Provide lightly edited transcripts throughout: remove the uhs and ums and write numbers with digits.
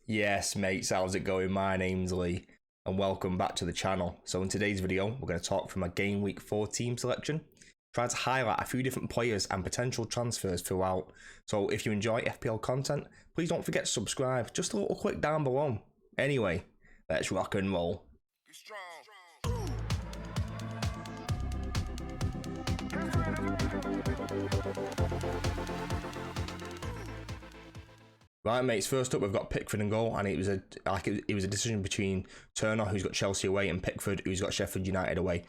Yes, mates, how's it going? My name's Lee, and welcome back to the channel. So in today's video, we're going to talk from a Game Week 4 team selection, trying to highlight a few different players and potential transfers throughout. So if you enjoy FPL content, please don't forget to subscribe, just a little click down below. Anyway, let's rock and roll. Right, mates. First up, we've got Pickford in goal, and it was a decision between Turner, who's got Chelsea away, and Pickford, who's got Sheffield United away.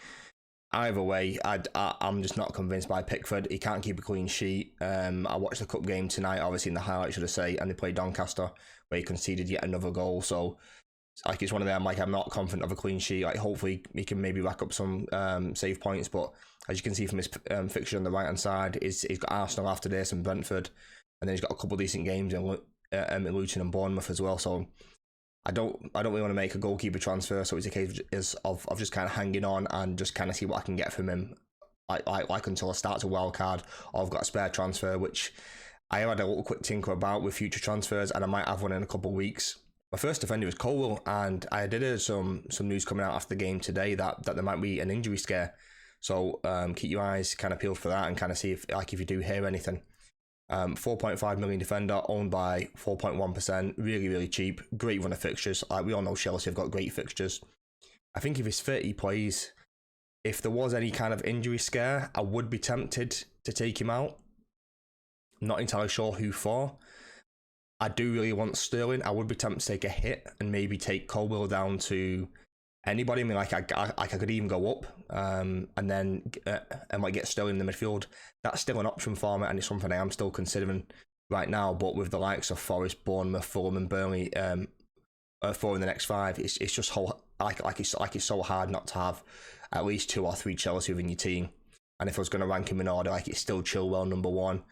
Either way, I'm just not convinced by Pickford. He can't keep a clean sheet. I watched the cup game tonight, obviously in the highlights, should I say, and they played Doncaster, where he conceded yet another goal. So, it's one of them. I'm not confident of a clean sheet. Hopefully he can maybe rack up some save points, but as you can see from his fixture on the right hand side, he's got Arsenal after this and Brentford, and then he's got a couple of decent games in Luton and Bournemouth as well. So I don't really want to make a goalkeeper transfer. So it's a case of just kind of hanging on and just kind of see what I can get from him, like until I start to wild card, or I've got a spare transfer, which I have had a little quick tinker about with future transfers, and I might have one in a couple of weeks. My first defender is Colwell, and I did hear some news coming out after the game today that there might be an injury scare. So keep your eyes kind of peeled for that and kind of see if you do hear anything. 4.5 million defender, owned by 4.1%, really cheap, great run of fixtures. We all know Chelsea have got great fixtures. I think if he's fit, he plays. If there was any kind of injury scare, I would be tempted to take him out. I'm not entirely sure who for. I do really want Sterling. I would be tempted to take a hit and maybe take Colwell down to anybody. I mean, I could even go up and then I might get Sterling in the midfield. That's still an option for me, and it's something I am still considering right now. But with the likes of Forest, Bournemouth, Fulham, and Burnley, 4 in the next 5, it's just it's so hard not to have at least 2 or 3 Chelsea within your team. And if I was going to rank him in order, it's still Chilwell number 1,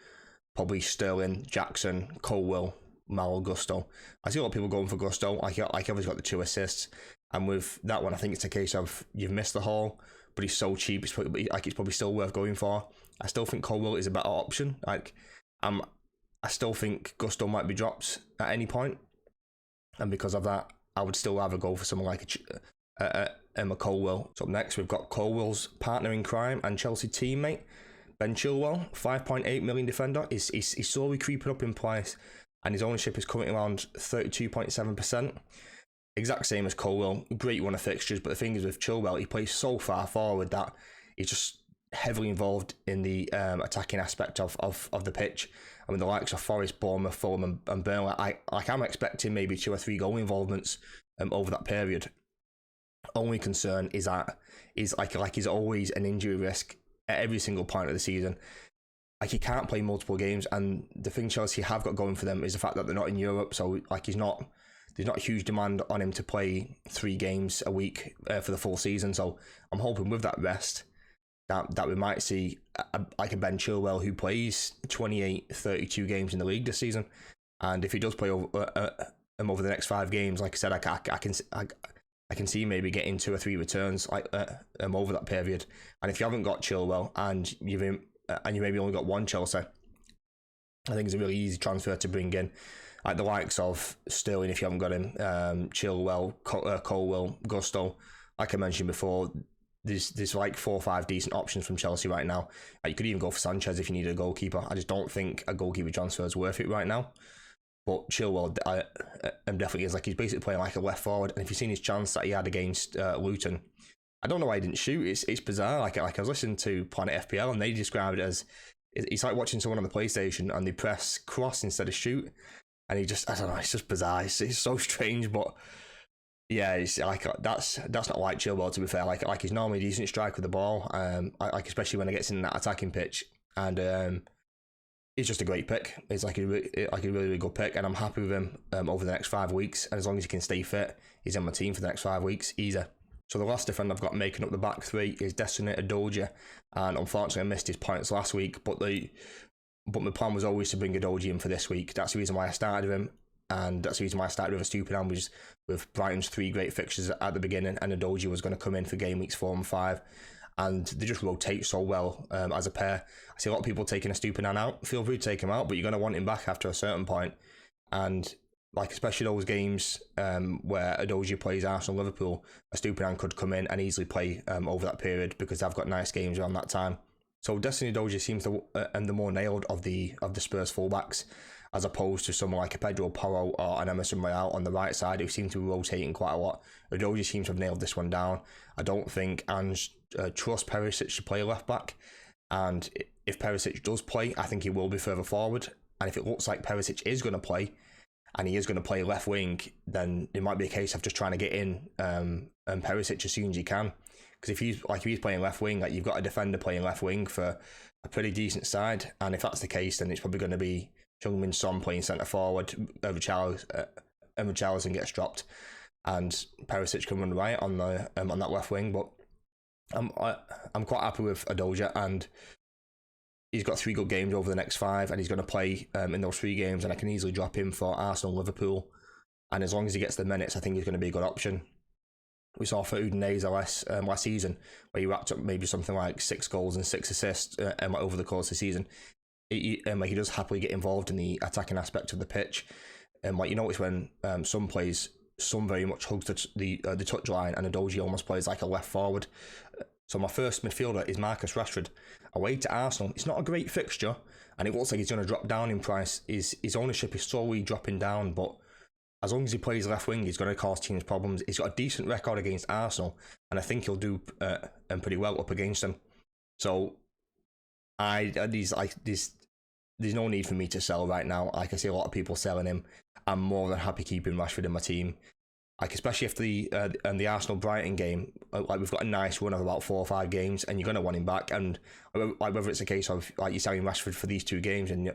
probably Sterling, Jackson, Colwell, Mal, Gusto. I see a lot of people going for Gusto. Like obviously got the 2 assists. And with that one, I think it's a case of you've missed the haul, but he's so cheap. It's probably still worth going for. I still think Colwell is a better option. I still think Gusto might be dropped at any point, and because of that, I would still rather go for someone like Emma Colwell. So up next, we've got Colwell's partner in crime and Chelsea teammate Ben Chilwell, 5.8 million defender. He's slowly creeping up in price, and his ownership is currently around 32.7%. Exact same as Colwell, great one of fixtures, but the thing is with Chilwell, he plays so far forward that he's just heavily involved in the attacking aspect of the pitch. I mean, the likes of Forest, Bournemouth, Fulham, and Burnley, I'm expecting maybe 2 or 3 goal involvements over that period. Only concern is that he's always an injury risk at every single point of the season. He can't play multiple games, and the thing Chelsea have got going for them is the fact that they're not in Europe, so there's not a huge demand on him to play 3 games a week for the full season. So I'm hoping with that rest that we might see a Ben Chilwell who plays 28-32 games in the league this season. And if he does play over the next 5 games, like I said, I can see maybe getting 2 or 3 returns over that period. And if you haven't got Chilwell and you maybe only got 1 Chelsea, I think it's a really easy transfer to bring in. Like the likes of Sterling, if you haven't got him, Chilwell, Colwell, Gusto. Like I mentioned before, there's like 4 or 5 decent options from Chelsea right now. You could even go for Sanchez if you need a goalkeeper. I just don't think a goalkeeper transfer is worth it right now. But Chilwell definitely is. He's basically playing like a left forward. And if you've seen his chance that he had against Luton, I don't know why he didn't shoot. It's bizarre. Like I was listening to Planet FPL, and they described it as it's like watching someone on the PlayStation and they press cross instead of shoot. And I don't know, it's just bizarre. It's so strange, but yeah, it's like that's not like Chilwell, to be fair. Like he's normally a decent strike with the ball, especially when he gets in that attacking pitch, and he's just a great pick. It's like a really good pick, and I'm happy with him over the next 5 weeks. And as long as he can stay fit, he's on my team for the next 5 weeks, easy. So the last defender I've got making up the back 3 is Destiny Adoja, and unfortunately I missed his points last week, but my plan was always to bring Adoji in for this week. That's the reason why I started with him, and that's the reason why I started with a stupid ambush with Brighton's 3 great fixtures at the beginning, and Adoji was going to come in for game weeks 4 and 5, and they just rotate so well as a pair. I see a lot of people taking a stupid man out. Feel free to take him out, but you're going to want him back after a certain point, and like especially those games where Adoji plays Arsenal, Liverpool, a Stupinan could come in and easily play over that period because they've got nice games around that time. So Destiny Doji seems to the more nailed of the Spurs fullbacks, as opposed to someone like a Pedro Porro or an Emerson Royale on the right side, who seem to be rotating quite a lot. Adoji seems to have nailed this one down. I don't think Ange trusts Perisic to play left back, and if Perisic does play, I think he will be further forward. And if it looks like Perisic is going to play, and he is going to play left wing, then it might be a case of just trying to get in Perisic as soon as you can. Because if he's playing left wing, like you've got a defender playing left wing for a pretty decent side, and if that's the case, then it's probably going to be Heung-min Son playing centre forward, Richarlison gets dropped, and Perisic can run right on the on that left wing. But I'm quite happy with Adoja, and he's got 3 good games over the next 5, and he's going to play in those 3 games, and I can easily drop him for Arsenal, Liverpool, and as long as he gets the minutes, I think he's going to be a good option. We saw for Udinese last season, where he racked up maybe something like 6 goals and 6 assists over the course of the season. He does happily get involved in the attacking aspect of the pitch. Like you notice when Son plays, Son very much hugs the touch line, and Adoji almost plays like a left forward. So my first midfielder is Marcus Rashford. Away to Arsenal, it's not a great fixture, and it looks like he's going to drop down in price. His ownership is slowly dropping down, but as long as he plays left wing, he's going to cause teams problems. He's got a decent record against Arsenal, and I think he'll do pretty well up against them. So there's no need for me to sell right now. Like I see a lot of people selling him. I'm more than happy keeping Rashford in my team. Like especially if the Arsenal Brighton game, like we've got a nice run of about 4 or 5 games, and you're going to want him back. And like whether it's a case of like you're selling Rashford for these 2 games, and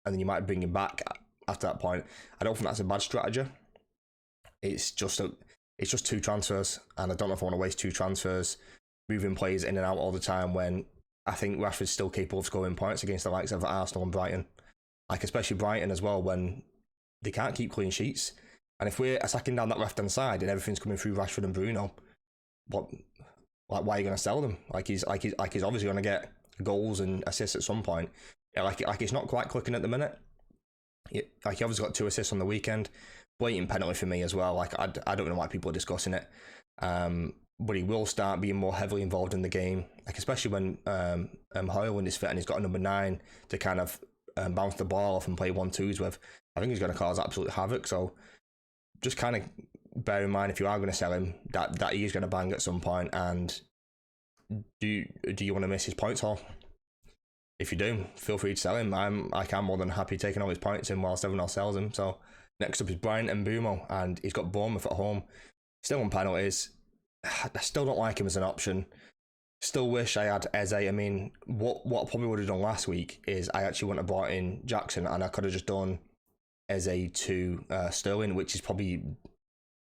then you might bring him back after that point, I don't think that's a bad strategy. It's just 2 transfers, and I don't know if I want to waste 2 transfers moving players in and out all the time when I think Rashford's still capable of scoring points against the likes of Arsenal and Brighton. Like especially Brighton as well, when they can't keep clean sheets. And if we're attacking down that left-hand side and everything's coming through Rashford and Bruno, why are you going to sell them? Like he's obviously going to get goals and assists at some point. Yeah, like it's not quite clicking at the minute. Like he obviously got 2 assists on the weekend. Blatant penalty for me as well. Like I don't know why people are discussing it. But he will start being more heavily involved in the game. Like especially when Højlund is fit and he's got a number 9 to kind of bounce the ball off and play 1-2s with. I think he's going to cause absolute havoc. So just kind of bear in mind if you are going to sell him that he is going to bang at some point. And do you want to miss his points haul? If you do, feel free to sell him. I'm more than happy taking all his points in whilst everyone else sells him. So next up is Brian Mbeumo, and he's got Bournemouth at home. Still on penalties. I still don't like him as an option. Still wish I had Eze. I mean, what I probably would have done last week is I actually wouldn't have brought in Jackson, and I could have just done Eze to Sterling, which is probably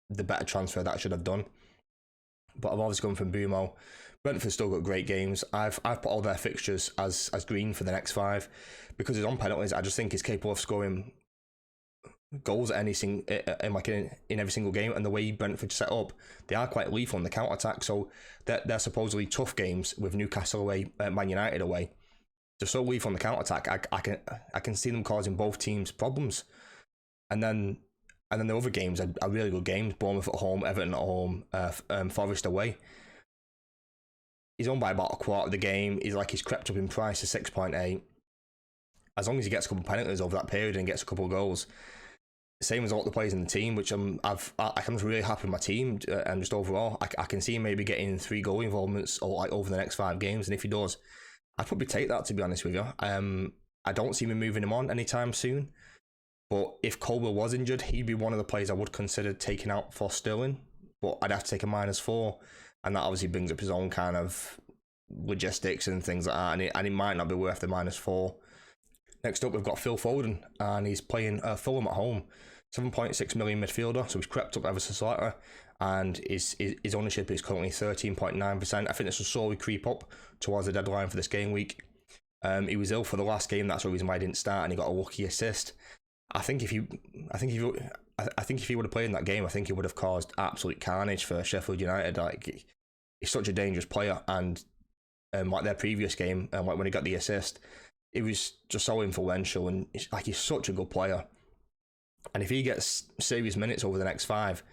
the better transfer that I should have done. But I've obviously gone from Mbeumo. Brentford still got great games. I've put all their fixtures as green for the next 5 because he's on penalties. I just think he's capable of scoring goals at in every single game, and the way Brentford set up, they are quite lethal on the counter attack. So they're supposedly tough games with Newcastle away, Man United away. They're so lethal on the counter attack. I can see them causing both teams problems, and then the other games are really good games. Bournemouth at home, Everton at home, Forest away. He's owned by about a quarter of the game. He's crept up in price to 6.8. As long as he gets a couple of penalties over that period and gets a couple of goals, same as all the players in the team, which I'm just really happy with my team, and just overall, I can see him maybe getting 3 goal involvements or like over the next 5 games, and if he does, I'd probably take that, to be honest with you. I don't see me moving him on anytime soon, but if Colwell was injured, he'd be one of the players I would consider taking out for Sterling, but I'd have to take a -4, and that obviously brings up his own kind of logistics and things like that, and it might not be worth the -4. Next up, we've got Phil Foden, and he's playing Fulham at home. 7.6 million midfielder, so he's crept up ever so slightly, and his ownership is currently 13.9%. I think this will slowly creep up towards the deadline for this game week. He was ill for the last game, that's the reason why he didn't start, and he got a lucky assist. I think if he would have played in that game, I think he would have caused absolute carnage for Sheffield United. Like, he's such a dangerous player, and like their previous game, like when he got the assist, it was just so influential, and he's such a good player. And if he gets serious minutes over the next 5,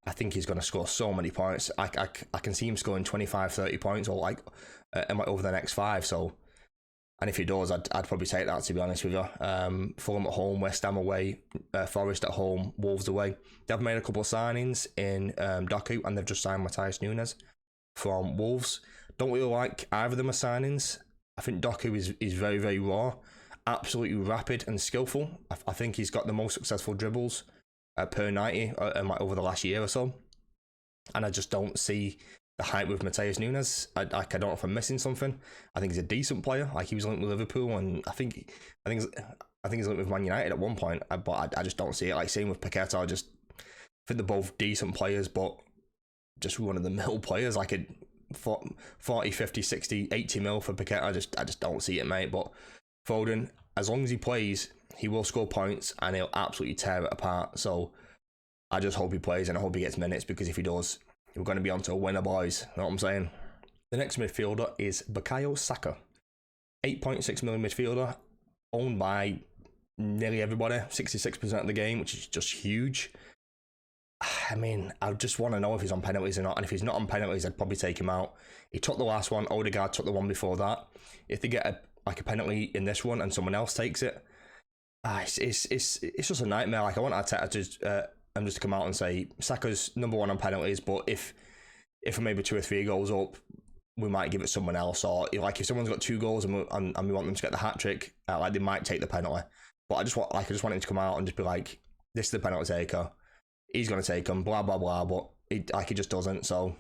I think he's going to score so many points. I can see him scoring 25, 30 points or like over the next 5. So, and if he does, I'd probably take that, to be honest with you. Fulham at home, West Ham away, Forest at home, Wolves away. They've made a couple of signings in Doku, and they've just signed Matthias Nunes from Wolves. Don't really like either of them as signings. I think Doku is very, very raw, absolutely rapid and skillful. I think he's got the most successful dribbles per 90 over the last year or so. And I just don't see the hype with Matthias Nunes. I don't know if I'm missing something. I think he's a decent player. Like, he was linked with Liverpool, and I think he's linked with Man United at one point. But I just don't see it. Like, same with Paqueta. I think they're both decent players, but just one of the middle players. Like, 40, 50, 60, 80 mil for Paqueta. I just don't see it, mate. But Foden, as long as he plays, he will score points and he'll absolutely tear it apart. So I just hope he plays, and I hope he gets minutes, because if he does, we're going to be on to a winner, boys. You know what I'm saying? The next midfielder is Bukayo Saka. 8.6 million midfielder, owned by nearly everybody, 66% of the game, which is just huge. I mean, I just want to know if he's on penalties or not, and if he's not on penalties, I'd probably take him out. He took the last one, Odegaard took the one before that. If they get a penalty in this one and someone else takes it, it's just a nightmare. Like, I want Arteta to just come out and say Saka's number 1 on penalties, but if we're maybe 2 or 3 goals up, we might give it someone else. Or like, if someone's got 2 goals and we want them to get the hat trick, like, they might take the penalty. But I just want him to come out and just be like, this is the penalty taker. He's going to take them, blah, blah, blah. But he just doesn't. So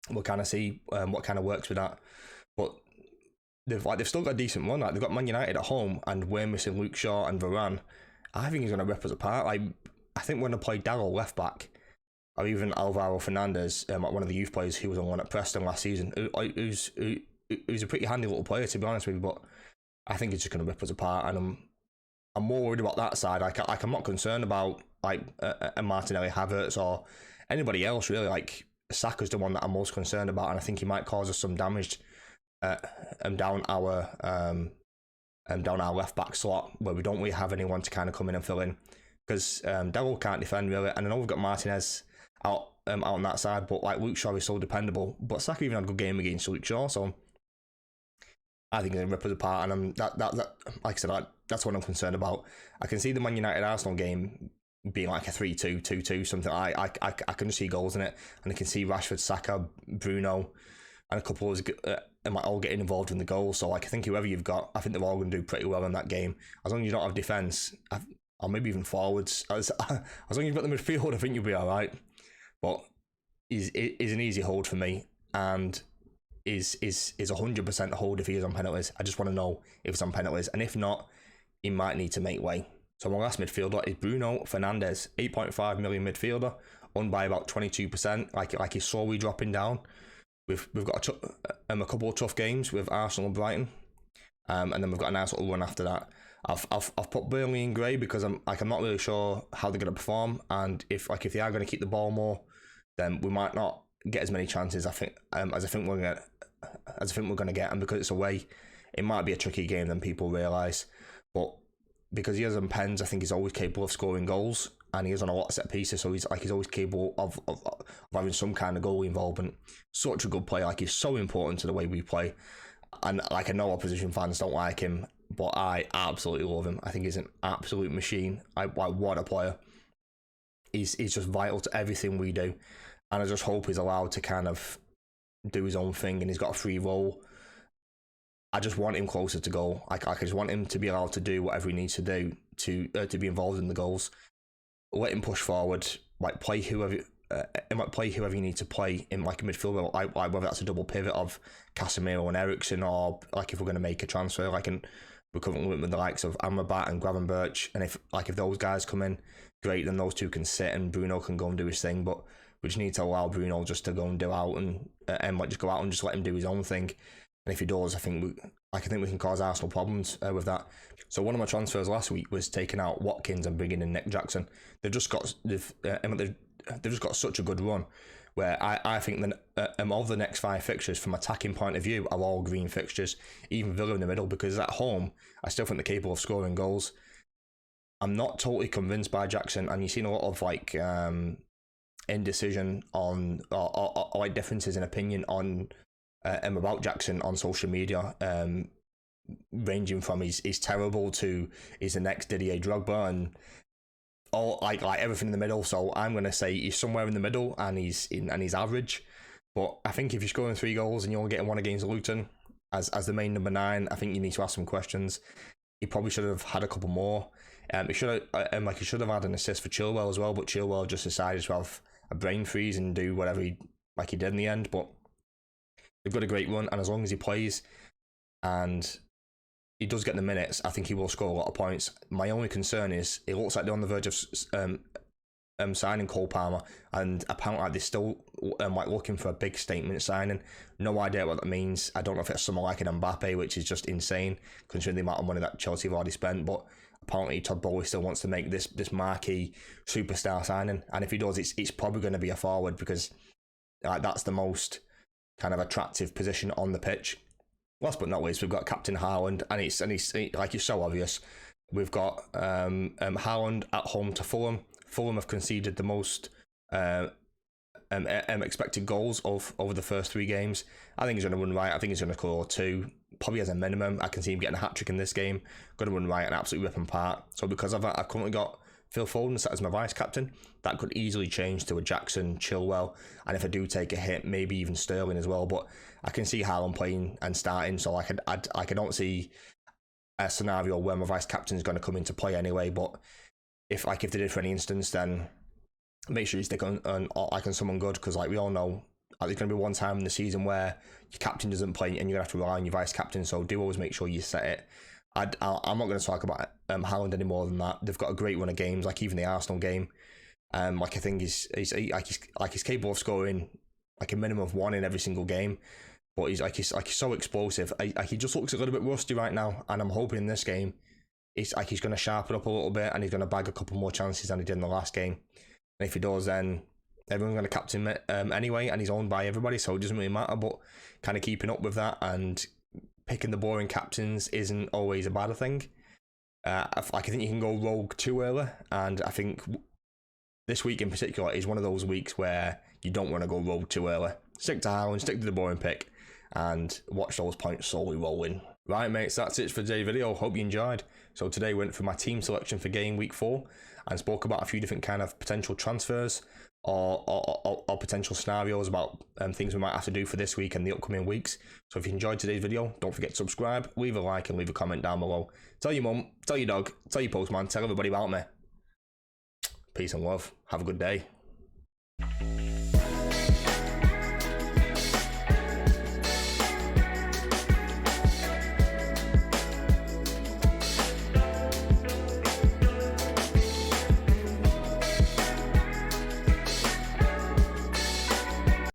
we'll kind of see what kind of works with that. But they've still got a decent run. Like, they've got Man United at home, and we're missing Luke Shaw and Varane. I think he's going to rip us apart. Like, I think we're going to play Darryl left back, or even Alvaro Fernandez, one of the youth players who was on one at Preston last season, who's a pretty handy little player, to be honest with you. But I think he's just going to rip us apart, and I'm more worried about that side. Like, I'm not concerned about like a Martinelli, Havertz, or anybody else really. Like, Saka's the one that I'm most concerned about, and I think he might cause us some damage down our left back slot, where we don't really have anyone to kind of come in and fill in, because Darryl can't defend really, and I know we've got Martinez out on that side, but like, Luke Shaw is so dependable. But Saka even had a good game against Luke Shaw, so I think he's going to rip us apart, and that like I said, that's what I'm concerned about. I can see the Man United Arsenal game being like a 3-2, 2-2, something. I can just see goals in it, and I can see Rashford, Saka, Bruno, and a couple of might all getting involved in the goal. So like, I think whoever you've got, I think they're all going to do pretty well in that game, as long as you don't have defence, or maybe even forwards. As long as you've got the midfield, I think you'll be all right. But is an easy hold for me, and is 100% a hold if he is on penalties. I just want to know if he's on penalties, and if not, he might need to make way. So my last midfielder is Bruno Fernandes, 8.5 million midfielder, owned by about 22%. Like he's slowly dropping down. We've got a couple of tough games with Arsenal and Brighton, and then we've got a nice little run after that. I've put Burnley in grey, because I'm not really sure how they're going to perform, and if they are going to keep the ball more, then we might not get as many chances. I think we're going to get, and because it's away, it might be a tricky game than people realise. But because he has on pens, I think he's always capable of scoring goals, and he is on a lot of set pieces, so he's always capable of having some kind of goal involvement. Such a good player. Like, he's so important to the way we play, and like, I know opposition fans don't like him, but I absolutely love him. I think he's an absolute machine. What a player. He's just vital to everything we do, and I just hope he's allowed to kind of do his own thing, and he's got a free role. I just want him closer to goal. I just want him to be allowed to do whatever he needs to do to be involved in the goals. Let him push forward, like, play whoever you need to play in, like, a midfielder, like whether that's a double pivot of Casemiro and Eriksen, or like if we're going to make a transfer, like, and we're currently with the likes of Amrabat and Gravenberch, and if those guys come in, great, then those two can sit and Bruno can go and do his thing. But we just need to allow Bruno just to go and do out and just go out and just let him do his own thing. And if he does, I think we can cause Arsenal problems with that. So one of my transfers last week was taking out Watkins and bringing in Nick Jackson. They've just got such a good run, where I think that of the next 5 fixtures, from attacking point of view, are all green fixtures. Even Villa in the middle, because at home I still think they're capable of scoring goals. I'm not totally convinced by Jackson, and you've seen a lot of like indecision on or like differences in opinion on about Jackson on social media, ranging from he's terrible to he's the next Didier Drogba, and all like everything in the middle. So I'm gonna say he's somewhere in the middle, and he's average. But I think if you're scoring 3 goals and you're only getting one against Luton as the main number 9, I think you need to ask some questions. He probably should have had a couple more. He should have had an assist for Chilwell as well, but Chilwell just decided to have a brain freeze and do whatever he did in the end. But they've got a great run, and as long as he plays and he does get the minutes, I think he will score a lot of points. My only concern is it looks like they're on the verge of signing Cole Palmer, and apparently they're still looking for a big statement signing. No idea what that means. I don't know if it's someone like an Mbappe, which is just insane considering the amount of money that Chelsea have already spent, but apparently Todd Bowley still wants to make this marquee superstar signing, and if he does, it's probably going to be a forward, because that's the most kind of attractive position on the pitch. Last but not least, we've got Captain Haaland, and it's like, it's so obvious. We've got Haaland at home to Fulham. Fulham have conceded the most expected goals over the first 3 games. I think he's going to run right. I think he's going to score 2, probably as a minimum. I can see him getting a hat-trick in this game. Going to run right and absolutely rip him apart. So because of that, I've currently got Phil Foden set as my vice captain. That could easily change to a Jackson, Chilwell, and if I do take a hit, maybe even Sterling as well. But I can see Haaland playing and starting, so I don't see a scenario where my vice captain is going to come into play anyway. But if they did for any instance, then make sure you stick on someone good, because like we all know, there's going to be one time in the season where your captain doesn't play and you're going to have to rely on your vice captain. So do always make sure you set it. I'm not going to talk about Haaland any more than that. They've got a great run of games, like even the Arsenal game. I think he's capable of scoring like a minimum of 1 in every single game. But he's so explosive. He just looks a little bit rusty right now, and I'm hoping in this game he's going to sharpen up a little bit, and he's going to bag a couple more chances than he did in the last game. And if he does, then everyone's going to captain him anyway, and he's owned by everybody, so it doesn't really matter. But kind of keeping up with that and picking the boring captains isn't always a bad thing. I think you can go rogue too early, and I think this week in particular is one of those weeks where you don't want to go rogue too early. Stick to Haaland, stick to the boring pick, and watch those points slowly roll in. Right, mates, that's it for today's video. Hope you enjoyed. So today went through my team selection for game week 4 and spoke about a few different kind of potential transfers or potential scenarios about things we might have to do for this week and the upcoming weeks. So if you enjoyed today's video, don't forget to subscribe, leave a like and leave a comment down below. Tell your mum, tell your dog, tell your postman, tell everybody about me. Peace and love. Have a good day.